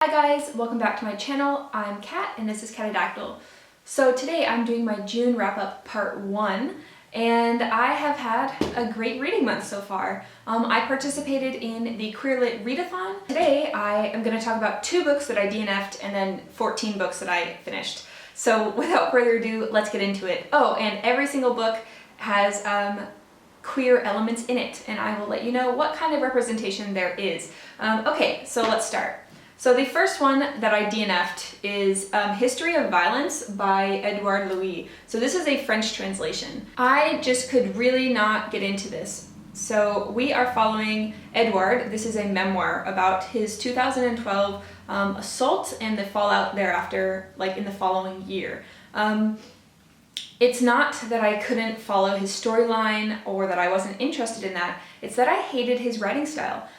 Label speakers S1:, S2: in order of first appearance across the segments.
S1: Hi guys, welcome back to my channel. I'm Kat and this is Catadactyl. So today I'm doing my June wrap-up part 1 and I have had a great reading month so far. I participated in the Queer Lit Readathon. Today I am going to talk about 2 books that I DNF'd and then 14 books that I finished. So without further ado, let's get into it. Oh, and every single book has queer elements in it and I will let you know what kind of representation there is. Okay, so let's start. So the first one that I DNF'd is History of Violence by Edouard Louis. So this is a French translation. I just could really not get into this. So we are following Edouard. This is a memoir about his 2012 assault and the fallout thereafter, like in the following year. It's not that I couldn't follow his storyline or that I wasn't interested in that. It's that I hated his writing style.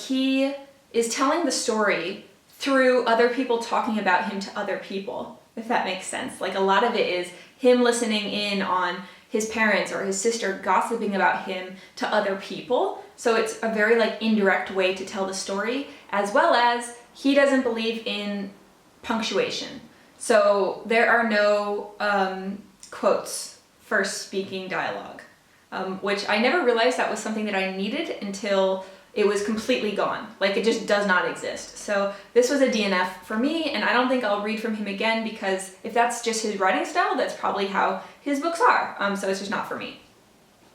S1: He is telling the story through other people talking about him to other people, if that makes sense. Like a lot of it is him listening in on his parents or his sister gossiping about him to other people. So it's a very like indirect way to tell the story, as well as he doesn't believe in punctuation. So there are no quotes for speaking dialogue, which I never realized that was something that I needed until it was completely gone. Like it just does not exist. So this was a DNF for me, and I don't think I'll read from him again because if that's just his writing style, that's probably how his books are. So it's just not for me.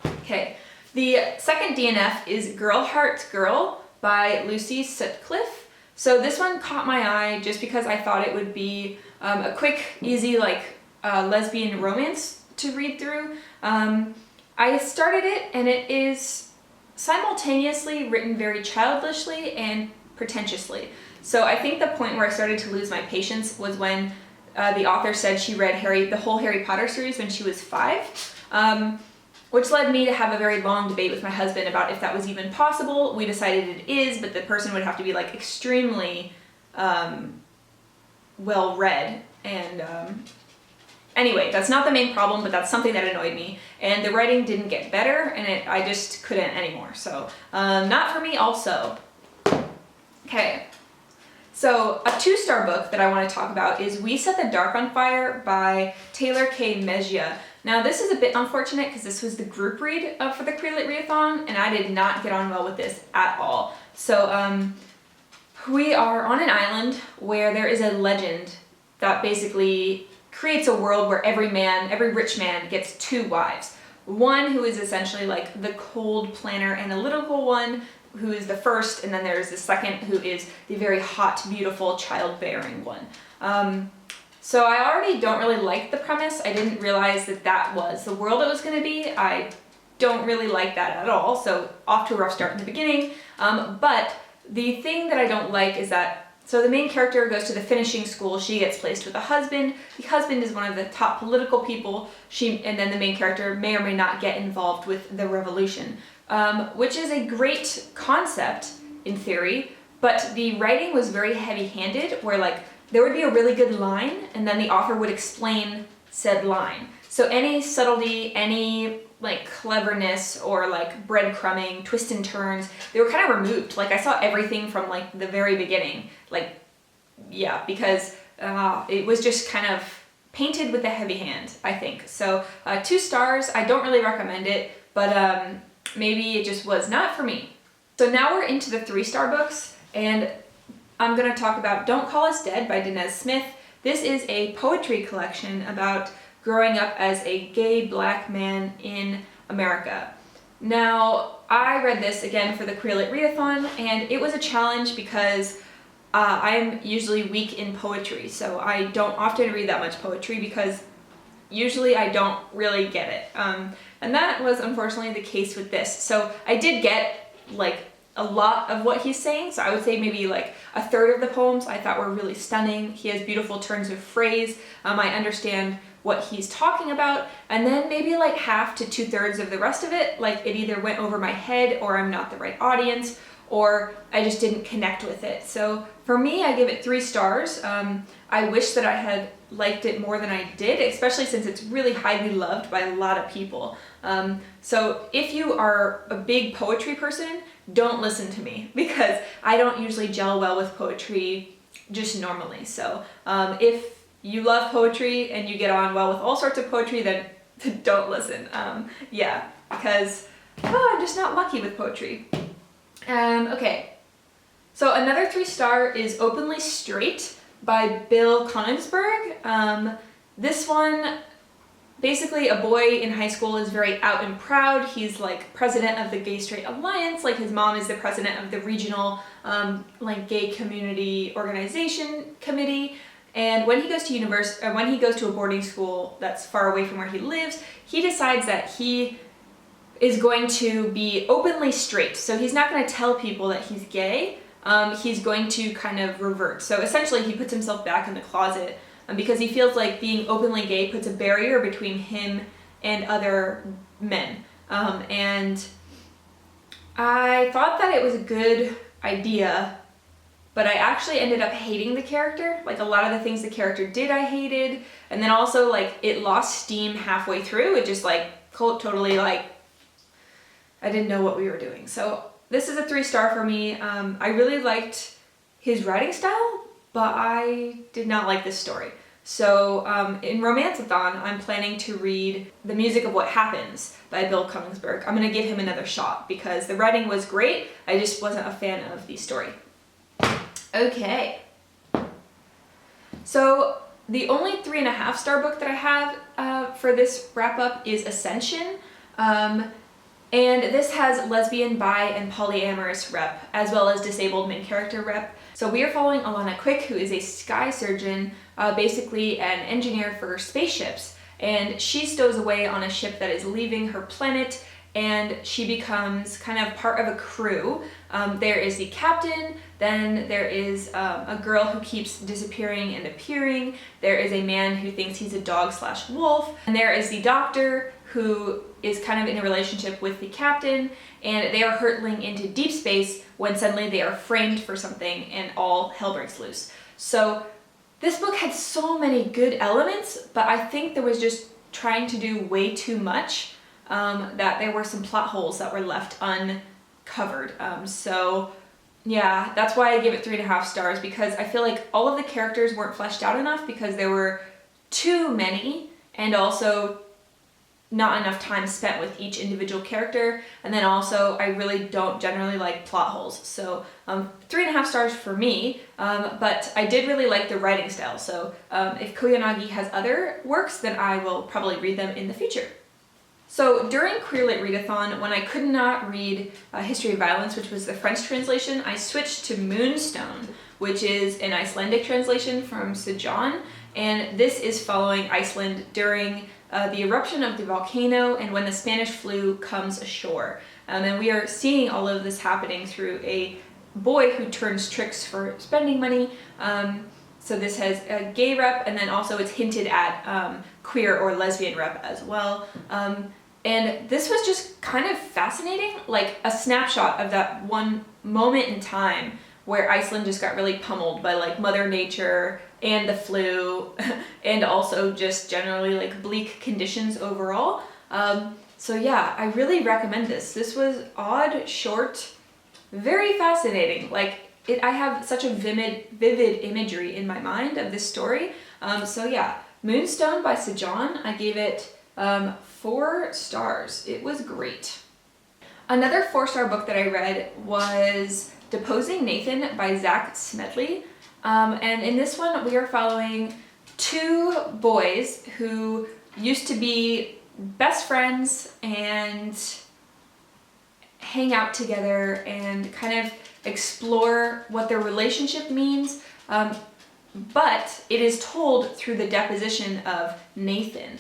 S1: Okay, the second DNF is Girl Heart Girl by Lucey Sutcliffe. So this one caught my eye just because I thought it would be a quick, easy, like lesbian romance to read through. I started it and it is simultaneously written very childishly and pretentiously. So I think the point where I started to lose my patience was when the author said she read the whole Harry Potter series when she was 5, which led me to have a very long debate with my husband about if that was even possible. We decided it is, but the person would have to be like extremely well read and anyway, that's not the main problem, but that's something that annoyed me. And the writing didn't get better, and I just couldn't anymore. So, not for me also. Okay, so a 2-star book that I want to talk about is We Set the Dark on Fire by Tehlor K. Mejia. Now this is a bit unfortunate because this was the group read for the Queer Lit Readathon, and I did not get on well with this at all. So, we are on an island where there is a legend that basically creates a world where every rich man gets 2 wives. One who is essentially like the cold planner analytical one, who is the first, and then there's the second who is the very hot, beautiful, childbearing one. So I already don't really like the premise. I didn't realize that that was the world it was going to be. I don't really like that at all, so off to a rough start in the beginning. But the thing that I don't like is that so the main character goes to the finishing school, she gets placed with a husband. The husband is one of the top political people, and then the main character may or may not get involved with the revolution, which is a great concept in theory, but the writing was very heavy-handed, where like there would be a really good line and then the author would explain said line. So any subtlety, any like cleverness or like breadcrumbing, twists and turns, they were kind of removed. Like I saw everything from like the very beginning. Like, yeah, because it was just kind of painted with a heavy hand, I think. So 2 stars, I don't really recommend it, but maybe it just was not for me. So now we're into the 3-star books, and I'm gonna talk about Don't Call Us Dead by Danez Smith. This is a poetry collection about growing up as a gay black man in America. Now, I read this again for the Queer Lit Readathon, and it was a challenge because I'm usually weak in poetry, so I don't often read that much poetry because usually I don't really get it. And that was unfortunately the case with this. So I did get like a lot of what he's saying, so I would say maybe like a third of the poems I thought were really stunning. He has beautiful turns of phrase. I understand what he's talking about, and then maybe like half to 2/3 of the rest of it, like it either went over my head or I'm not the right audience, or I just didn't connect with it. So for me, I give it 3 stars. I wish that I had liked it more than I did, especially since it's really highly loved by a lot of people. So if you are a big poetry person, don't listen to me because I don't usually gel well with poetry just normally. So if you love poetry and you get on well with all sorts of poetry, then don't listen. Yeah, because I'm just not lucky with poetry. Okay, so another 3-star is Openly Straight by Bill Konigsberg. This one, basically a boy in high school is very out and proud. He's like president of the Gay Straight Alliance, like his mom is the president of the regional like gay community organization committee. And when he goes to when he goes to a boarding school that's far away from where he lives, he decides that he is going to be openly straight. So he's not going to tell people that he's gay. He's going to kind of revert. So essentially he puts himself back in the closet because he feels like being openly gay puts a barrier between him and other men. And I thought that it was a good idea, but I actually ended up hating the character. Like a lot of the things the character did I hated, and then also like it lost steam halfway through. It just like totally like I didn't know what we were doing. So this is a 3-star for me. I really liked his writing style, but I did not like this story. So in Romanceathon, I'm planning to read The Music of What Happens by Bill Konigsberg. I'm gonna give him another shot because the writing was great. I just wasn't a fan of the story. Okay. So the only 3.5-star book that I have for this wrap up is Ascension. And this has lesbian, bi, and polyamorous rep, as well as disabled main character rep. So we are following Alana Quick, who is a sky surgeon, basically an engineer for spaceships. And she stows away on a ship that is leaving her planet, and she becomes kind of part of a crew. There is the captain, then there is a girl who keeps disappearing and appearing, there is a man who thinks he's a dog/wolf, and there is the doctor who is kind of in a relationship with the captain, and they are hurtling into deep space when suddenly they are framed for something and all hell breaks loose. So this book had so many good elements, but I think there was just trying to do way too much, that there were some plot holes that were left uncovered. So yeah, that's why I give it 3.5 stars, because I feel like all of the characters weren't fleshed out enough because there were too many, and also not enough time spent with each individual character. And then also I really don't generally like plot holes. So 3.5 stars for me, but I did really like the writing style. So if Koyanagi has other works, then I will probably read them in the future. So during Queer Lit Readathon, when I could not read History of Violence, which was the French translation, I switched to Moonstone, which is an Icelandic translation from Sjon. And this is following Iceland during the eruption of the volcano and when the Spanish flu comes ashore. And we are seeing all of this happening through a boy who turns tricks for spending money. So this has a gay rep, and then also it's hinted at queer or lesbian rep as well. And this was just kind of fascinating, like a snapshot of that one moment in time where Iceland just got really pummeled by like Mother Nature and the flu, and also just generally like bleak conditions overall. So yeah, I really recommend this. This was odd, short, very fascinating. Like I have such a vivid imagery in my mind of this story. So yeah, Moonstone by Sjon, I gave it 4 stars. It was great. Another 4-star book that I read was Deposing Nathan by Zack Smedley. And in this one, we are following 2 boys who used to be best friends and hang out together and kind of explore what their relationship means. But it is told through the deposition of Nathan,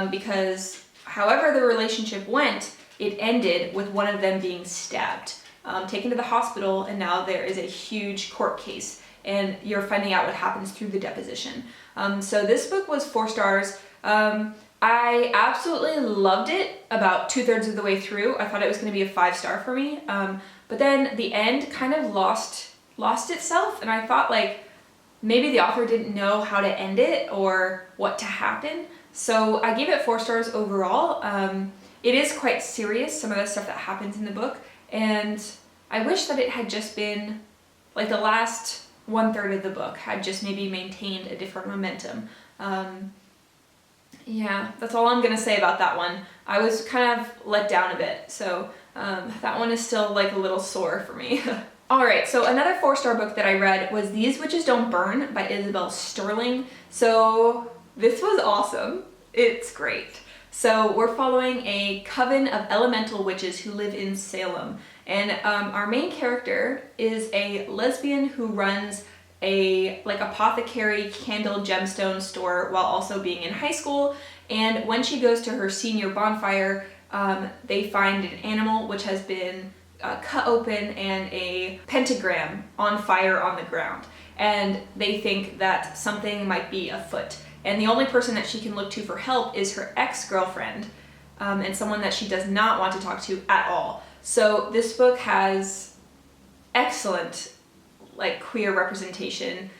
S1: because however the relationship went, it ended with one of them being stabbed, taken to the hospital, and now there is a huge court case, and you're finding out what happens through the deposition. So this book was 4 stars. I absolutely loved it about 2/3 of the way through. I thought it was going to be a 5-star for me, but then the end kind of lost itself, and I thought like maybe the author didn't know how to end it or what to happen. So I gave it 4 stars overall. It is quite serious, some of the stuff that happens in the book, and I wish that it had just been like the last 1/3 of the book had just maybe maintained a different momentum. Yeah, that's all I'm gonna say about that one. I was kind of let down a bit, so that one is still like a little sore for me. Alright, so another 4-star book that I read was These Witches Don't Burn by Isabel Sterling. So this was awesome. It's great. So we're following a coven of elemental witches who live in Salem. And our main character is a lesbian who runs a like apothecary candle gemstone store while also being in high school. And when she goes to her senior bonfire, they find an animal which has been cut open and a pentagram on fire on the ground. And they think that something might be afoot. And the only person that she can look to for help is her ex-girlfriend, and someone that she does not want to talk to at all. So this book has excellent like queer representation,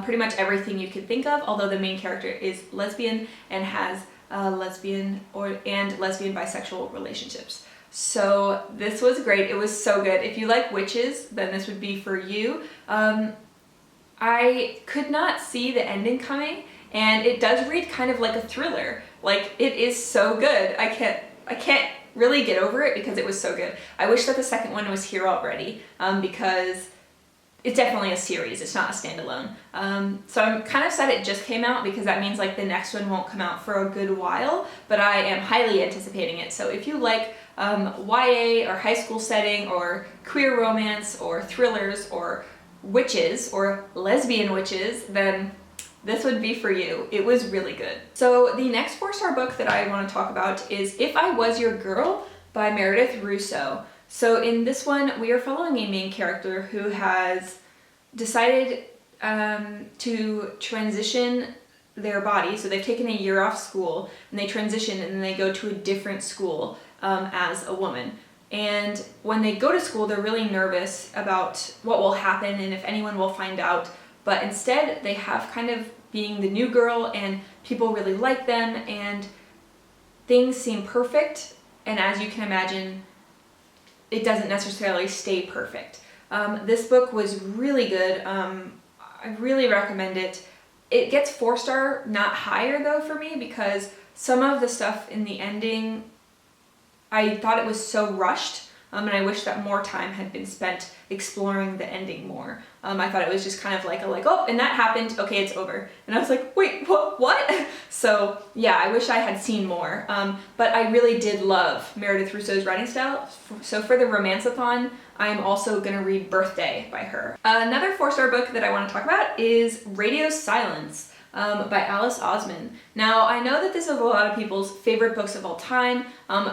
S1: pretty much everything you could think of, although the main character is lesbian and has lesbian bisexual relationships. So this was great. It was so good. If you like witches, then this would be for you. I could not see the ending coming, and it does read kind of like a thriller. Like, it is so good. I can't really get over it because it was so good. I wish that the second one was here already, because it's definitely a series. It's not a standalone. So I'm kind of sad it just came out because that means like the next one won't come out for a good while, but I am highly anticipating it. So if you like YA or high school setting or queer romance or thrillers or witches or lesbian witches, then this would be for you. It was really good. So the next 4-star book that I want to talk about is If I Was Your Girl by Meredith Russo. So in this one, we are following a main character who has decided to transition their body. So they've taken a year off school and they transition and then they go to a different school as a woman. And when they go to school, they're really nervous about what will happen and if anyone will find out. But instead, they have kind of being the new girl and people really like them and things seem perfect. And as you can imagine, it doesn't necessarily stay perfect. This book was really good. I really recommend it. It gets 4-star, not higher though for me, because some of the stuff in the ending, I thought it was so rushed, and I wish that more time had been spent exploring the ending more. I thought it was just kind of like oh, and that happened, okay, it's over. And I was like, wait, what? So yeah, I wish I had seen more. But I really did love Meredith Russo's writing style. So for the Romanceathon, I'm also gonna read Birthday by her. Another 4-star book that I want to talk about is Radio Silence by Alice Oseman. Now, I know that this is a lot of people's favorite books of all time.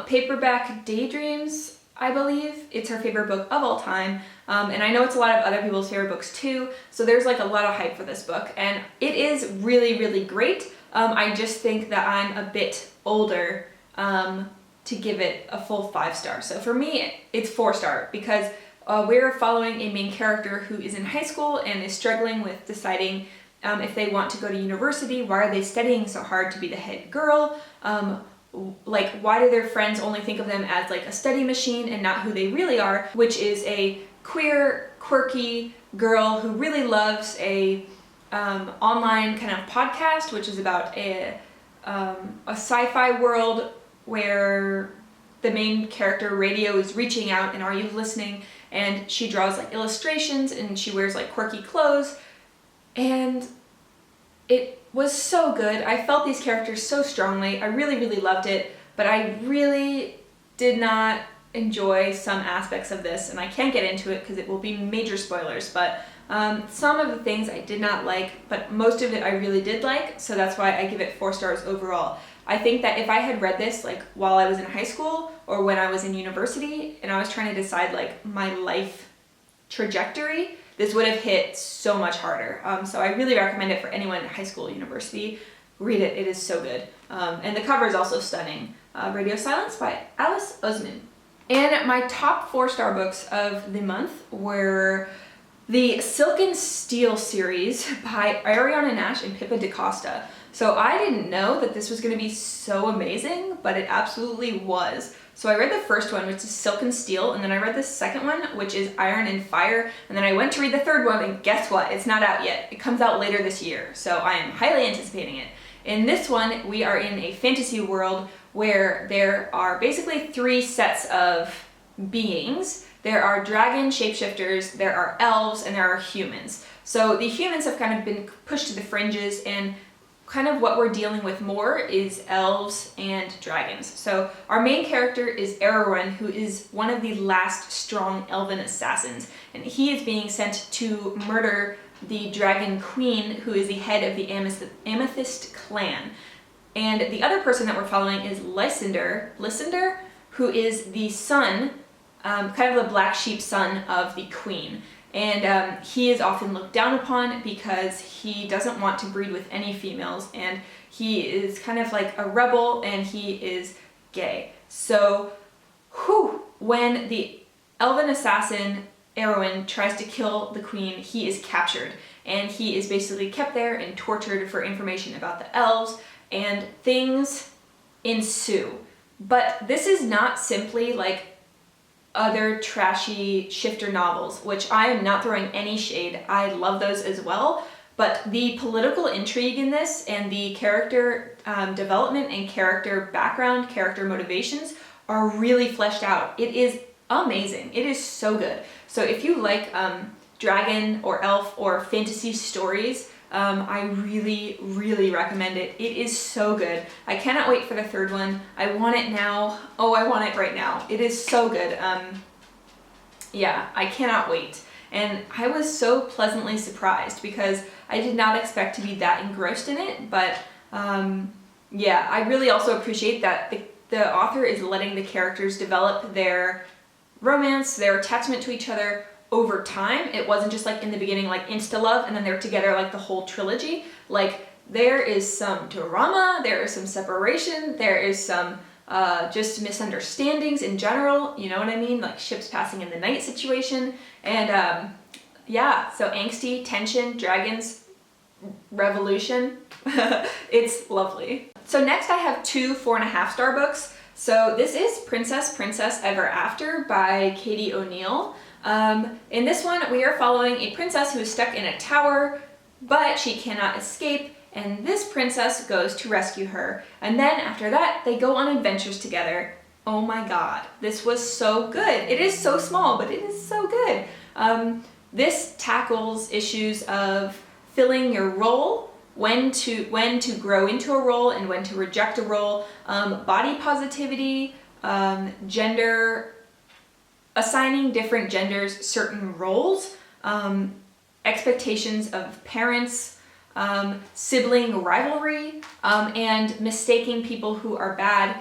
S1: Paperback Daydreams, I believe, it's her favorite book of all time. And I know it's a lot of other people's favorite books too, so there's like a lot of hype for this book, and it is really, really great. I just think that I'm a bit older to give it a full 5-star. So for me, it's 4-star because we're following a main character who is in high school and is struggling with deciding if they want to go to university. Why are they studying so hard to be the head girl? Like, why do their friends only think of them as like a study machine and not who they really are, which is a queer, quirky girl who really loves a online kind of podcast, which is about a sci-fi world where the main character, Radio, is reaching out and are you listening? And she draws like illustrations and she wears like quirky clothes. And it was so good. I felt these characters so strongly. I really, really loved it, but I really did not enjoy some aspects of this, and I can't get into it because it will be major spoilers, but some of the things I did not like, but most of it I really did like, so that's why I give it 4 stars overall. I think that if I had read this like while I was in high school or when I was in university and I was trying to decide like my life trajectory, this would have hit so much harder. So I really recommend it for anyone in high school, university. Read it, it is so good. And the cover is also stunning. Radio Silence by Alice Oseman. And my top 4-star books of the month were the Silken Steel series by Ariana Nash and Pippa DaCosta. So I didn't know that this was going to be so amazing, but it absolutely was. So I read the first one, which is Silken Steel, and then I read the second one, which is Iron and Fire, and then I went to read the third one, and guess what? It's not out yet. It comes out later this year, so I am highly anticipating it. In this one, we are in a fantasy world where there are basically 3 sets of beings. There are dragon shapeshifters, there are elves, and there are humans. So the humans have kind of been pushed to the fringes, and kind of what we're dealing with more is elves and dragons. So our main character is Edouard, who is one of the last strong elven assassins, and he is being sent to murder the dragon queen, who is the head of the Amethyst clan. And the other person that we're following is Lysander, who is the son, kind of the black sheep son of the queen. And he is often looked down upon because he doesn't want to breed with any females, and he is kind of like a rebel, and he is gay. So, when the elven assassin Edouard tries to kill the queen, he is captured, and he is basically kept there and tortured for information about the elves, and things ensue. But this is not simply like other trashy shifter novels, which I am not throwing any shade. I love those as well, but the political intrigue in this and the character development and character background, character motivations are really fleshed out. It is amazing. It is so good. So if you like dragon or elf or fantasy stories, I really, really recommend it. It is so good. I cannot wait for the third one. I want it now. Oh, I want it right now. It is so good. Yeah, I cannot wait. And I was so pleasantly surprised because I did not expect to be that engrossed in it, but yeah, I really also appreciate that the author is letting the characters develop their romance, their attachment to each other over time. It wasn't just like in the beginning like insta love and then they're together like the whole trilogy. Like there is some drama, there is some separation, there is some just misunderstandings in general, you know what I mean? Like ships passing in the night situation. And yeah, so angsty, tension, dragons, revolution. It's lovely. So next I have 2 4.5-star books. So this is Princess Ever After by Katie O'Neill. In this one, we are following a princess who is stuck in a tower, but she cannot escape, and this princess goes to rescue her. And then after that, they go on adventures together. Oh my god, this was so good. It is so small, but it is so good. This tackles issues of filling your role, when to grow into a role and when to reject a role, body positivity, gender, assigning different genders certain roles, expectations of parents, sibling rivalry, and mistaking people who are bad,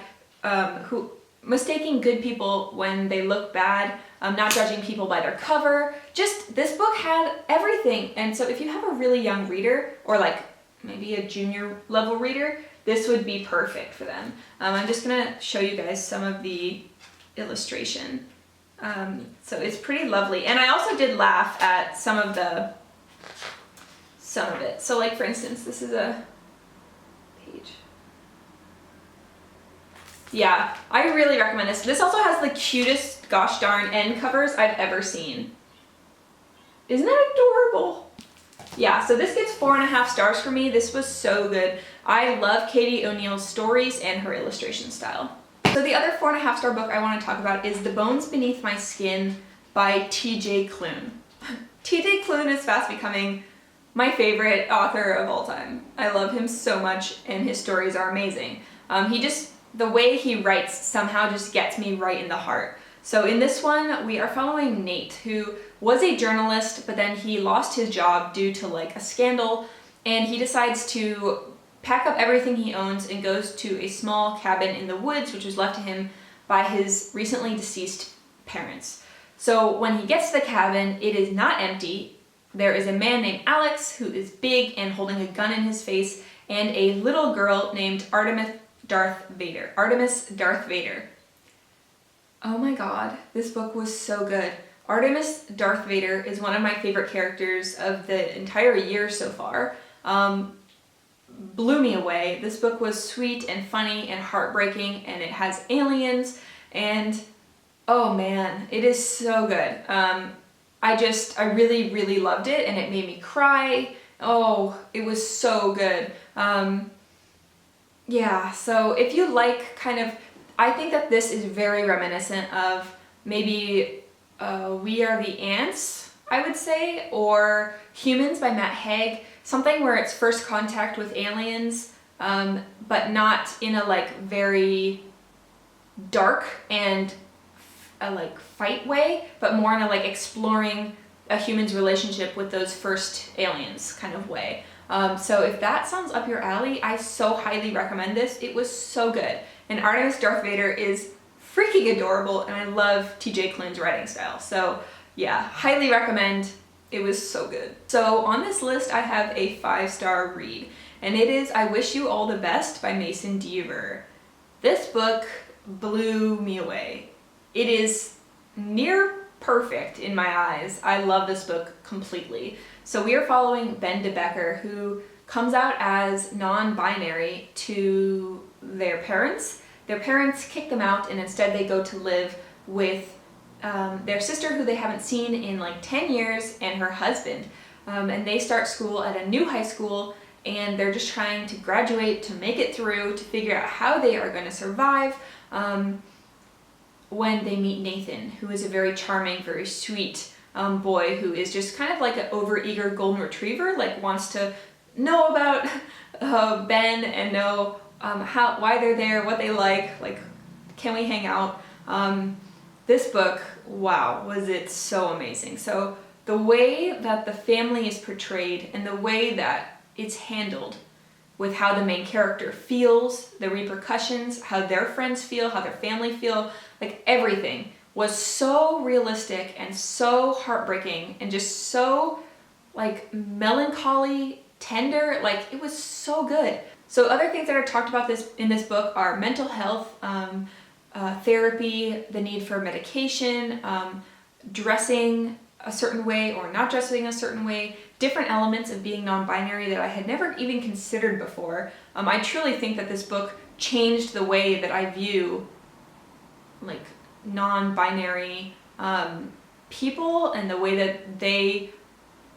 S1: mistaking good people when they look bad, not judging people by their cover. Just, this book had everything. And so if you have a really young reader, or like maybe a junior level reader, this would be perfect for them. I'm just gonna show you guys some of the illustration. So it's pretty lovely. And I also did laugh at some of it. So like for instance, this is a page. Yeah, I really recommend this. This also has the cutest gosh darn end covers I've ever seen. Isn't that adorable? Yeah, so this gets 4.5 stars for me. This was so good. I love Katie O'Neill's stories and her illustration style. So the other 4.5-star book I want to talk about is The Bones Beneath My Skin by T.J. Klune. T.J. Klune is fast becoming my favorite author of all time. I love him so much and his stories are amazing. The way he writes somehow just gets me right in the heart. So in this one, we are following Nate, who was a journalist, but then he lost his job due to like a scandal, and he decides to pack up everything he owns and goes to a small cabin in the woods, which was left to him by his recently deceased parents. So when he gets to the cabin, it is not empty. There is a man named Alex who is big and holding a gun in his face, and a little girl named Artemis Darth Vader. Oh my god, this book was so good. Artemis Darth Vader is one of my favorite characters of the entire year so far. Blew me away. This book was sweet and funny and heartbreaking, and it has aliens, and oh man, it is so good. I really, really loved it, and it made me cry. Oh, it was so good. Yeah, so if you like kind of, I think that this is very reminiscent of maybe We Are the Ants, I would say, or Humans by Matt Haig, something where it's first contact with aliens, but not in a like very dark and a like fight way, but more in a like exploring a human's relationship with those first aliens kind of way. So if that sounds up your alley, I so highly recommend this. It was so good. And Artemis Darth Vader is freaking adorable, and I love TJ Klune's writing style. So yeah, highly recommend. It was so good. So on this list I have a 5-star read, and it is I Wish You All the Best by Mason Deaver. This book blew me away. It is near perfect in my eyes. I love this book completely. So we are following Ben DeBecker, who comes out as non-binary to their parents. Their parents kick them out, and instead they go to live with their sister, who they haven't seen in like 10 years, and her husband. And they start school at a new high school, and they're just trying to graduate, to make it through, to figure out how they are going to survive. When they meet Nathan, who is a very charming, very sweet boy who is just kind of like an overeager golden retriever, like wants to know about Ben and know why they're there, what they like can we hang out? This book, wow, was it so amazing. So the way that the family is portrayed and the way that it's handled with how the main character feels, the repercussions, how their friends feel, how their family feel, like everything was so realistic and so heartbreaking and just so like melancholy, tender, like it was so good. So other things that are talked about in this book are mental health, therapy, the need for medication, dressing a certain way or not dressing a certain way, different elements of being non-binary that I had never even considered before. I truly think that this book changed the way that I view like non-binary people and the way that they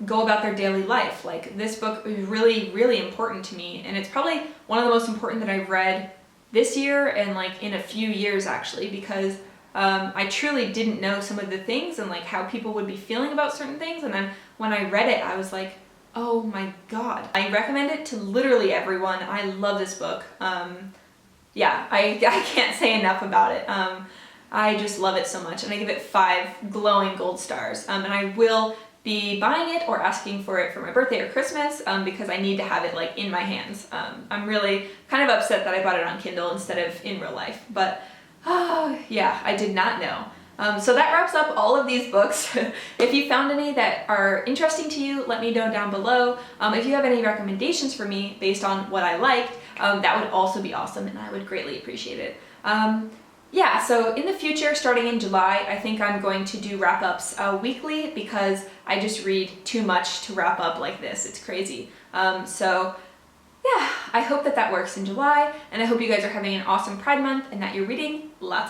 S1: go about their daily life. Like this book is really, really important to me, and it's probably one of the most important that I've read this year and like in a few years actually, because I truly didn't know some of the things and like how people would be feeling about certain things, and then when I read it I was like, oh my god. I recommend it to literally everyone. I love this book. Yeah, I can't say enough about it. I just love it so much, and I give it 5 glowing gold stars. And I will be buying it or asking for it for my birthday or Christmas because I need to have it like in my hands. I'm really kind of upset that I bought it on Kindle instead of in real life, but yeah, I did not know. So that wraps up all of these books. If you found any that are interesting to you, let me know down below. If you have any recommendations for me based on what I liked, that would also be awesome, and I would greatly appreciate it. Yeah, so in the future, starting in July, I think I'm going to do wrap-ups weekly because I just read too much to wrap up like this. It's crazy. So yeah, I hope that works in July, and I hope you guys are having an awesome Pride Month and that you're reading lots